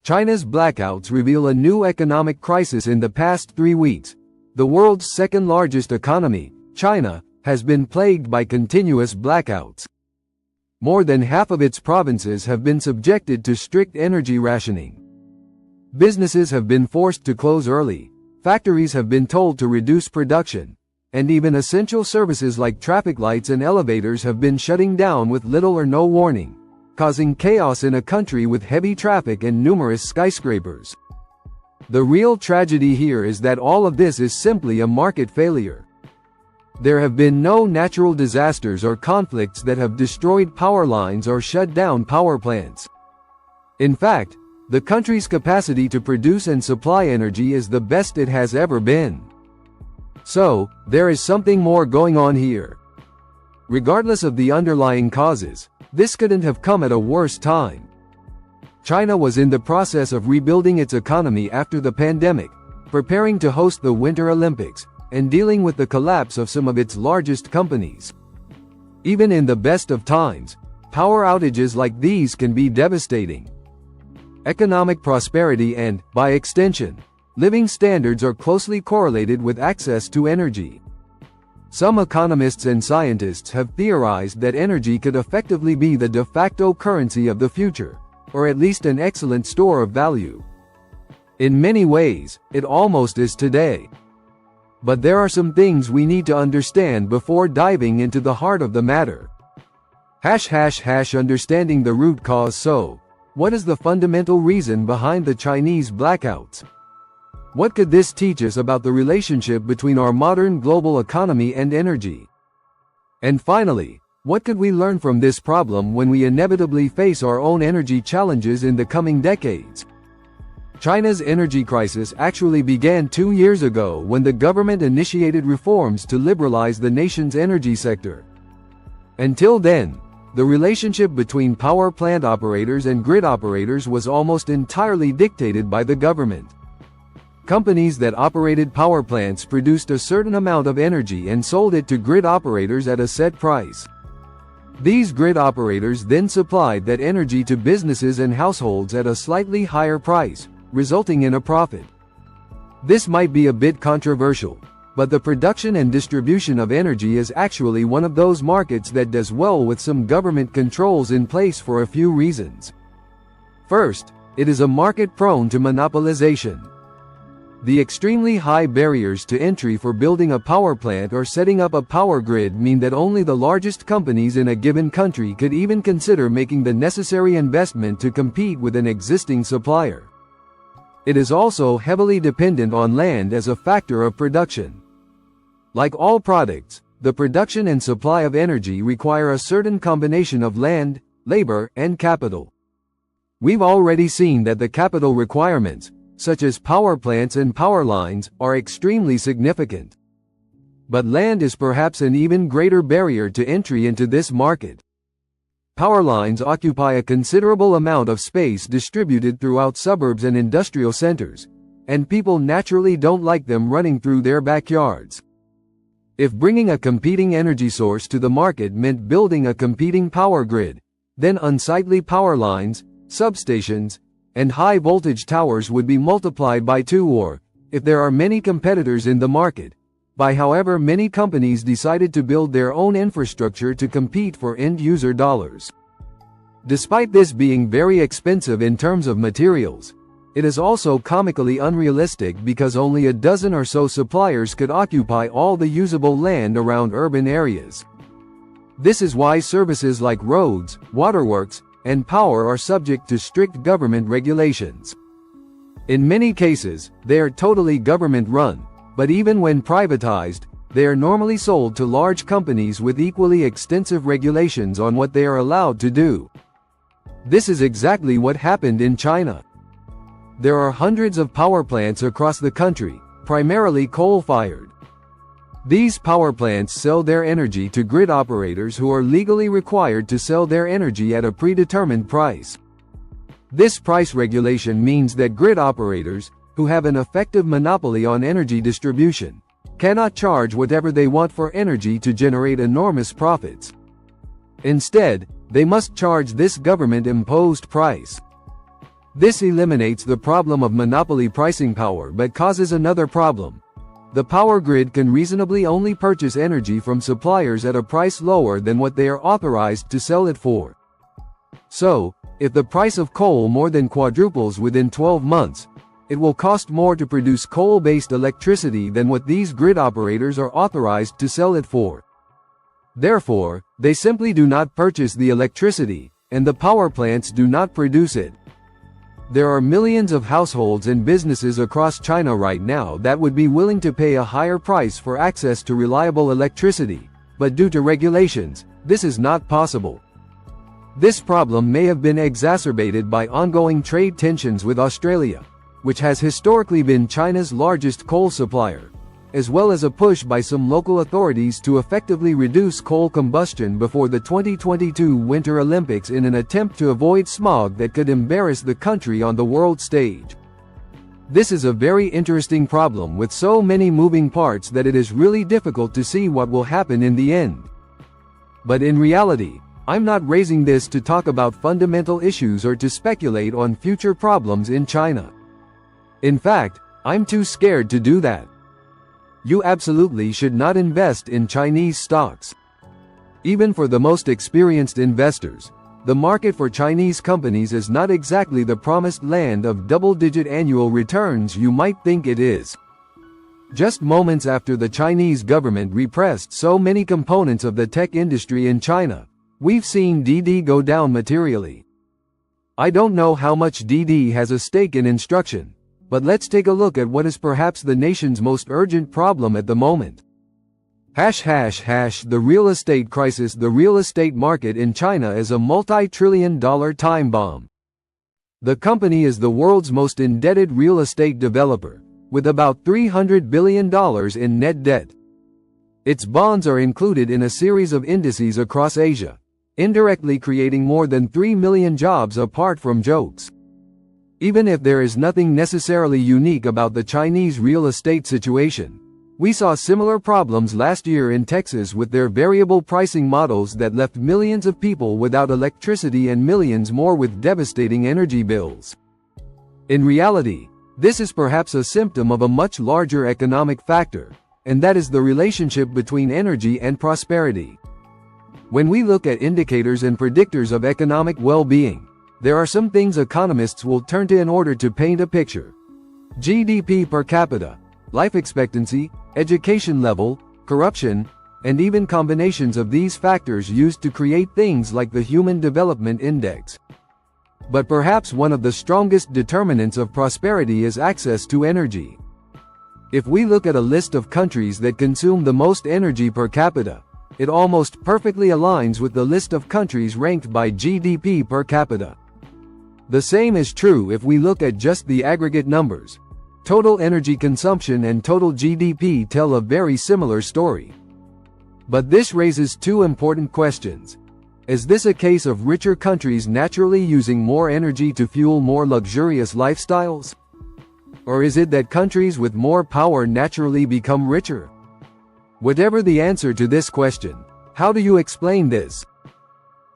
China's blackouts reveal a new economic crisis in the past 3 weeks. The world's second-largest economy, China, has been plagued by continuous blackouts. More than half of its provinces have been subjected to strict energy rationing. Businesses have been forced to close early, factories have been told to reduce production, and even essential services like traffic lights and elevators have been shutting down with little or no warning, causing chaos in a country with heavy traffic and numerous skyscrapers. The real tragedy here is that all of this is simply a market failure. There have been no natural disasters or conflicts that have destroyed power lines or shut down power plants. In fact, the country's capacity to produce and supply energy is the best it has ever been. So, there is something more going on here. Regardless of the underlying causes, this couldn't have come at a worse time. China was in the process of rebuilding its economy after the pandemic, preparing to host the Winter Olympics, and dealing with the collapse of some of its largest companies. Even in the best of times, power outages like these can be devastating. Economic prosperity and, by extension, living standards are closely correlated with access to energy. Some economists and scientists have theorized that energy could effectively be the de facto currency of the future, or at least an excellent store of value. In many ways, it almost is today. But there are some things we need to understand before diving into the heart of the matter. Understanding the root cause. So, what is the fundamental reason behind the Chinese blackouts? What could this teach us about the relationship between our modern global economy and energy? And finally, what could we learn from this problem when we inevitably face our own energy challenges in the coming decades? China's energy crisis actually began 2 years ago when the government initiated reforms to liberalize the nation's energy sector. Until then, the relationship between power plant operators and grid operators was almost entirely dictated by the government. Companies that operated power plants produced a certain amount of energy and sold it to grid operators at a set price. These grid operators then supplied that energy to businesses and households at a slightly higher price, resulting in a profit. This might be a bit controversial, but the production and distribution of energy is actually one of those markets that does well with some government controls in place for a few reasons. First, it is a market prone to monopolization. The extremely high barriers to entry for building a power plant or setting up a power grid mean that only the largest companies in a given country could even consider making the necessary investment to compete with an existing supplier. It is also heavily dependent on land as a factor of production. Like all products, the production and supply of energy require a certain combination of land, labor, and capital. We've already seen that the capital requirements, such as power plants and power lines, are extremely significant. But land is perhaps an even greater barrier to entry into this market. Power lines occupy a considerable amount of space distributed throughout suburbs and industrial centers, and people naturally don't like them running through their backyards. If bringing a competing energy source to the market meant building a competing power grid, then unsightly power lines, substations, and high-voltage towers would be multiplied by 2, or, if there are many competitors in the market, by however many companies decided to build their own infrastructure to compete for end-user dollars. Despite this being very expensive in terms of materials, it is also comically unrealistic because only a dozen or so suppliers could occupy all the usable land around urban areas. This is why services like roads, waterworks, and power are subject to strict government regulations. In many cases, they are totally government-run, but even when privatized, they are normally sold to large companies with equally extensive regulations on what they are allowed to do. This is exactly what happened in China. There are hundreds of power plants across the country, primarily coal-fired. These power plants sell their energy to grid operators who are legally required to sell their energy at a predetermined price. This price regulation means that grid operators, who have an effective monopoly on energy distribution, cannot charge whatever they want for energy to generate enormous profits. Instead, they must charge this government-imposed price. This eliminates the problem of monopoly pricing power but causes another problem. The power grid can reasonably only purchase energy from suppliers at a price lower than what they are authorized to sell it for. So, if the price of coal more than quadruples within 12 months, it will cost more to produce coal-based electricity than what these grid operators are authorized to sell it for. Therefore, they simply do not purchase the electricity, and the power plants do not produce it. There are millions of households and businesses across China right now that would be willing to pay a higher price for access to reliable electricity, but due to regulations, this is not possible. This problem may have been exacerbated by ongoing trade tensions with Australia, which has historically been China's largest coal supplier, as well as a push by some local authorities to effectively reduce coal combustion before the 2022 Winter Olympics in an attempt to avoid smog that could embarrass the country on the world stage. This is a very interesting problem with so many moving parts that it is really difficult to see what will happen in the end. But in reality, I'm not raising this to talk about fundamental issues or to speculate on future problems in China. In fact, I'm too scared to do that. You absolutely should not invest in Chinese stocks. Even for the most experienced investors, the market for Chinese companies is not exactly the promised land of double-digit annual returns you might think it is. Just moments after the Chinese government repressed so many components of the tech industry in China, we've seen DD go down materially. I don't know how much DD has a stake in instruction, but let's take a look at what is perhaps the nation's most urgent problem at the moment. The real estate crisis. The real estate market in China is a multi-trillion-dollar time bomb. The company is the world's most indebted real estate developer, with about $300 billion in net debt. Its bonds are included in a series of indices across Asia, indirectly creating more than 3 million jobs apart from jokes. Even if there is nothing necessarily unique about the Chinese real estate situation, we saw similar problems last year in Texas with their variable pricing models that left millions of people without electricity and millions more with devastating energy bills. In reality, this is perhaps a symptom of a much larger economic factor, and that is the relationship between energy and prosperity. When we look at indicators and predictors of economic well-being, there are some things economists will turn to in order to paint a picture. GDP per capita, life expectancy, education level, corruption, and even combinations of these factors used to create things like the Human Development Index. But perhaps one of the strongest determinants of prosperity is access to energy. If we look at a list of countries that consume the most energy per capita, it almost perfectly aligns with the list of countries ranked by GDP per capita. The same is true if we look at just the aggregate numbers. Total energy consumption and total GDP tell a very similar story. But this raises two important questions. Is this a case of richer countries naturally using more energy to fuel more luxurious lifestyles? Or is it that countries with more power naturally become richer? Whatever the answer to this question, how do you explain this?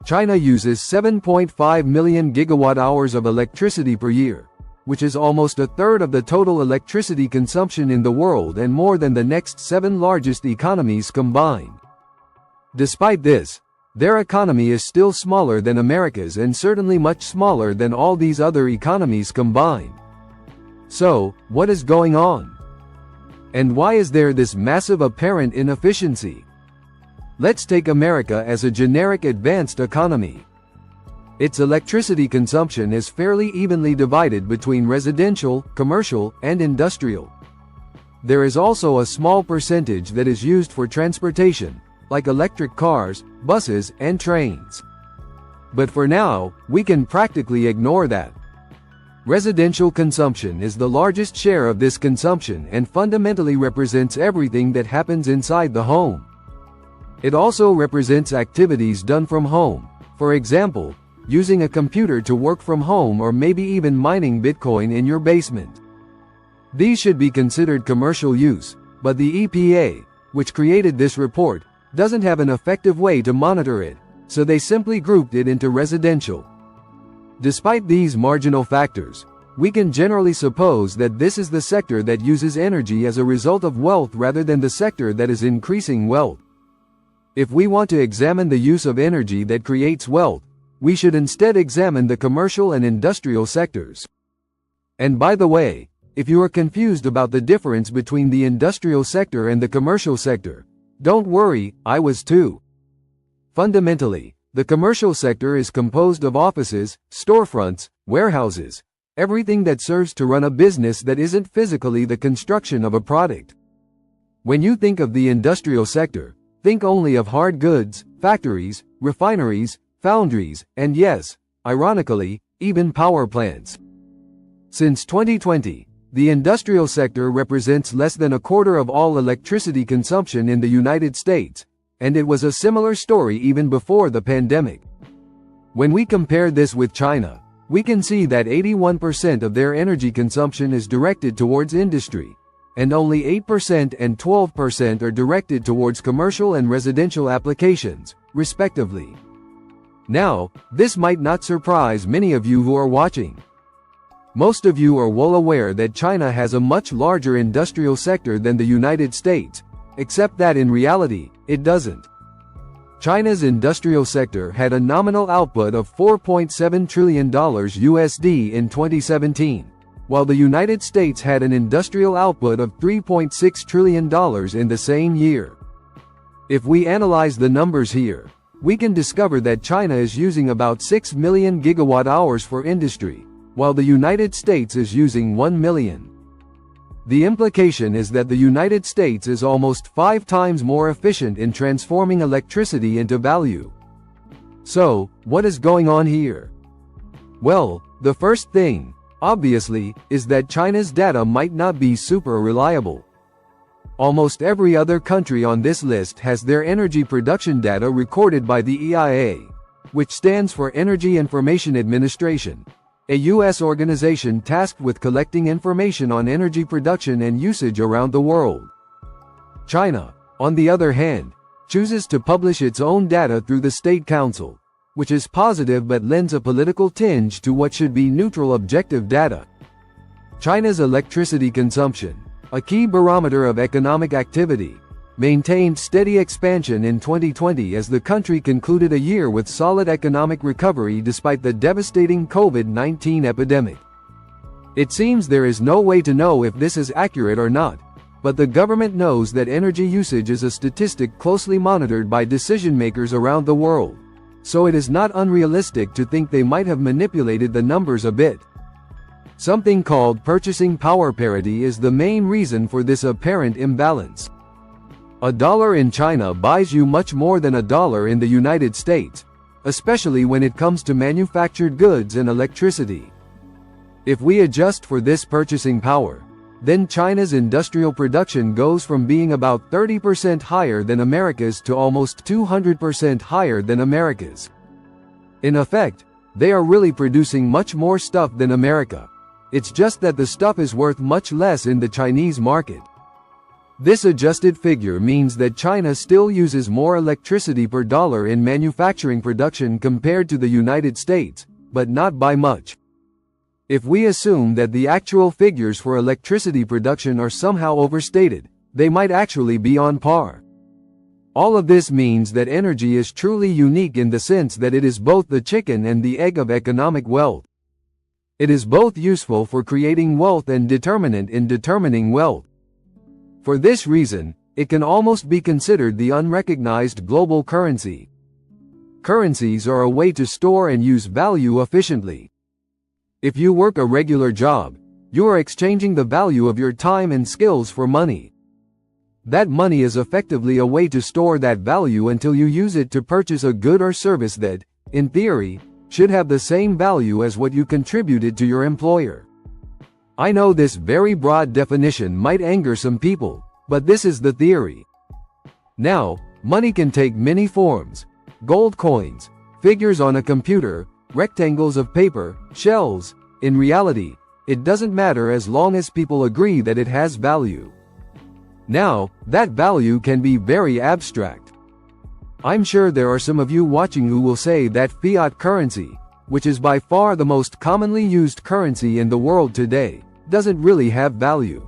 China uses 7.5 million gigawatt-hours of electricity per year, which is almost a third of the total electricity consumption in the world and more than the next 7 largest economies combined. Despite this, their economy is still smaller than America's and certainly much smaller than all these other economies combined. So, what is going on? And why is there this massive apparent inefficiency? Let's take America as a generic advanced economy. Its electricity consumption is fairly evenly divided between residential, commercial, and industrial. There is also a small percentage that is used for transportation, like electric cars, buses, and trains. But for now, we can practically ignore that. Residential consumption is the largest share of this consumption and fundamentally represents everything that happens inside the home. It also represents activities done from home, for example, using a computer to work from home or maybe even mining Bitcoin in your basement. These should be considered commercial use, but the EPA, which created this report, doesn't have an effective way to monitor it, so they simply grouped it into residential. Despite these marginal factors, we can generally suppose that this is the sector that uses energy as a result of wealth rather than the sector that is increasing wealth. If we want to examine the use of energy that creates wealth, we should instead examine the commercial and industrial sectors. And by the way, if you are confused about the difference between the industrial sector and the commercial sector, don't worry, I was too. Fundamentally, the commercial sector is composed of offices, storefronts, warehouses, everything that serves to run a business that isn't physically the construction of a product. When you think of the industrial sector, think only of hard goods, factories, refineries, foundries, and yes, ironically, even power plants. Since 2020, the industrial sector represents less than a quarter of all electricity consumption in the United States, and it was a similar story even before the pandemic. When we compare this with China, we can see that 81% of their energy consumption is directed towards industry, and only 8% and 12% are directed towards commercial and residential applications, respectively. Now, this might not surprise many of you who are watching. Most of you are well aware that China has a much larger industrial sector than the United States, except that in reality, it doesn't. China's industrial sector had a nominal output of $4.7 trillion USD in 2017, while the United States had an industrial output of $3.6 trillion in the same year. If we analyze the numbers here, we can discover that China is using about 6 million gigawatt-hours for industry, while the United States is using 1 million. The implication is that the United States is almost 5 times more efficient in transforming electricity into value. So, what is going on here? Well, the first thing, obviously, is that China's data might not be super reliable. Almost every other country on this list has their energy production data recorded by the EIA, which stands for Energy Information Administration, a U.S. organization tasked with collecting information on energy production and usage around the world. China, on the other hand, chooses to publish its own data through the State Council, which is positive but lends a political tinge to what should be neutral objective data. China's electricity consumption, a key barometer of economic activity, maintained steady expansion in 2020 as the country concluded a year with solid economic recovery despite the devastating COVID-19 epidemic. It seems there is no way to know if this is accurate or not, but the government knows that energy usage is a statistic closely monitored by decision-makers around the world, so it is not unrealistic to think they might have manipulated the numbers a bit. Something called purchasing power parity is the main reason for this apparent imbalance. $1 in China buys you much more than $1 in the United States, especially when it comes to manufactured goods and electricity. If we adjust for this purchasing power, then China's industrial production goes from being about 30% higher than America's to almost 200% higher than America's. In effect, they are really producing much more stuff than America. It's just that the stuff is worth much less in the Chinese market. This adjusted figure means that China still uses more electricity per dollar in manufacturing production compared to the United States, but not by much. If we assume that the actual figures for electricity production are somehow overstated, they might actually be on par. All of this means that energy is truly unique in the sense that it is both the chicken and the egg of economic wealth. It is both useful for creating wealth and determinant in determining wealth. For this reason, it can almost be considered the unrecognized global currency. Currencies are a way to store and use value efficiently. If you work a regular job, you are exchanging the value of your time and skills for money. That money is effectively a way to store that value until you use it to purchase a good or service that, in theory, should have the same value as what you contributed to your employer. I know this very broad definition might anger some people, but this is the theory. Now, money can take many forms: gold coins, figures on a computer, rectangles of paper, shells. In reality, it doesn't matter as long as people agree that it has value. Now, that value can be very abstract. I'm sure there are some of you watching who will say that fiat currency, which is by far the most commonly used currency in the world today, doesn't really have value.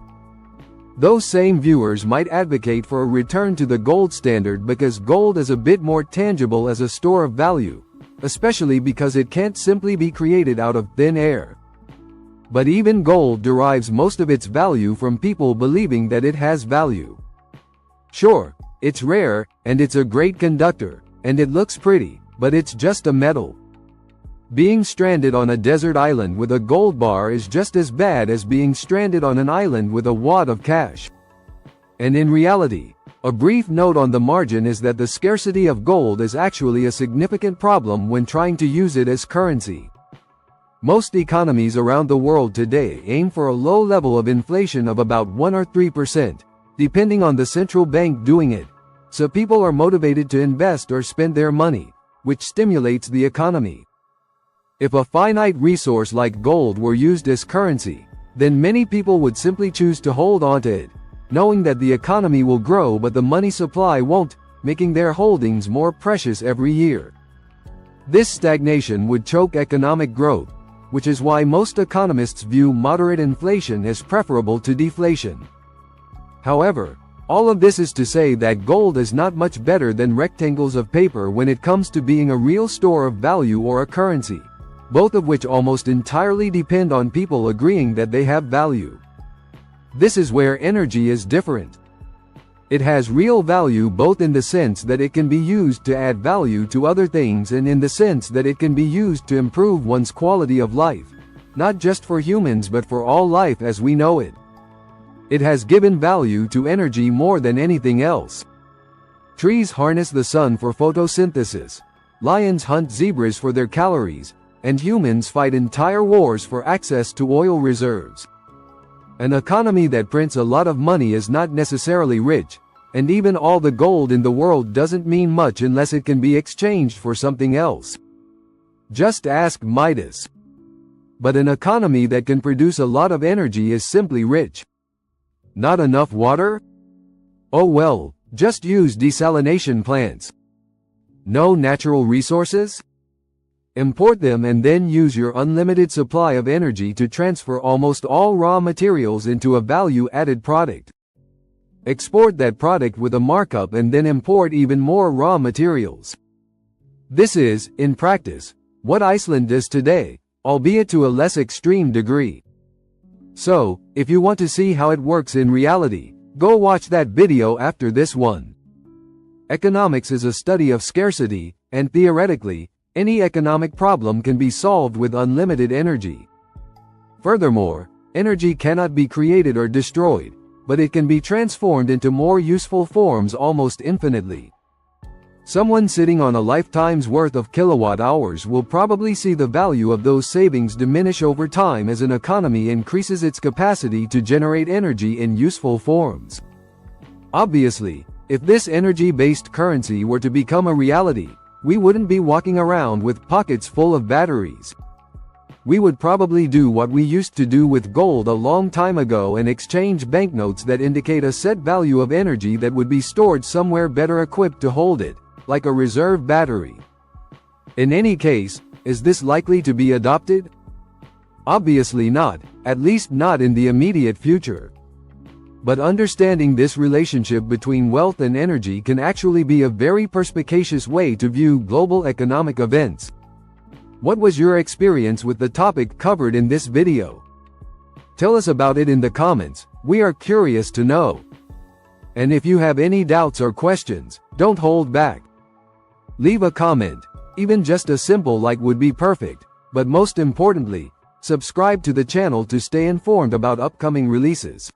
Those same viewers might advocate for a return to the gold standard because gold is a bit more tangible as a store of value, especially because it can't simply be created out of thin air. But even gold derives most of its value from people believing that it has value. Sure, it's rare, and it's a great conductor, and it looks pretty, but it's just a metal. Being stranded on a desert island with a gold bar is just as bad as being stranded on an island with a wad of cash. And in reality, a brief note on the margin is that the scarcity of gold is actually a significant problem when trying to use it as currency. Most economies around the world today aim for a low level of inflation of about 1 or 3%, depending on the central bank doing it, so people are motivated to invest or spend their money, which stimulates the economy. If a finite resource like gold were used as currency, then many people would simply choose to hold on to it, knowing that the economy will grow but the money supply won't, making their holdings more precious every year. This stagnation would choke economic growth, which is why most economists view moderate inflation as preferable to deflation. However, all of this is to say that gold is not much better than rectangles of paper when it comes to being a real store of value or a currency, both of which almost entirely depend on people agreeing that they have value. This is where energy is different. It has real value both in the sense that it can be used to add value to other things and in the sense that it can be used to improve one's quality of life, not just for humans but for all life as we know it. It has given value to energy more than anything else. Trees harness the sun for photosynthesis, lions hunt zebras for their calories, and humans fight entire wars for access to oil reserves. An economy that prints a lot of money is not necessarily rich, and even all the gold in the world doesn't mean much unless it can be exchanged for something else. Just ask Midas. But an economy that can produce a lot of energy is simply rich. Not enough water? Oh well, just use desalination plants. No natural resources? Import them and then use your unlimited supply of energy to transfer almost all raw materials into a value-added product. Export that product with a markup and then import even more raw materials. This is, in practice, what Iceland does today, albeit to a less extreme degree. So, if you want to see how it works in reality, go watch that video after this one. Economics is a study of scarcity, and theoretically, any economic problem can be solved with unlimited energy. Furthermore, energy cannot be created or destroyed, but it can be transformed into more useful forms almost infinitely. Someone sitting on a lifetime's worth of kilowatt hours will probably see the value of those savings diminish over time as an economy increases its capacity to generate energy in useful forms. Obviously, if this energy-based currency were to become a reality, we wouldn't be walking around with pockets full of batteries. We would probably do what we used to do with gold a long time ago and exchange banknotes that indicate a set value of energy that would be stored somewhere better equipped to hold it, like a reserve battery. In any case, is this likely to be adopted? Obviously not, at least not in the immediate future. But understanding this relationship between wealth and energy can actually be a very perspicacious way to view global economic events. What was your experience with the topic covered in this video? Tell us about it in the comments, we are curious to know. And if you have any doubts or questions, don't hold back. Leave a comment, even just a simple like would be perfect, but most importantly, subscribe to the channel to stay informed about upcoming releases.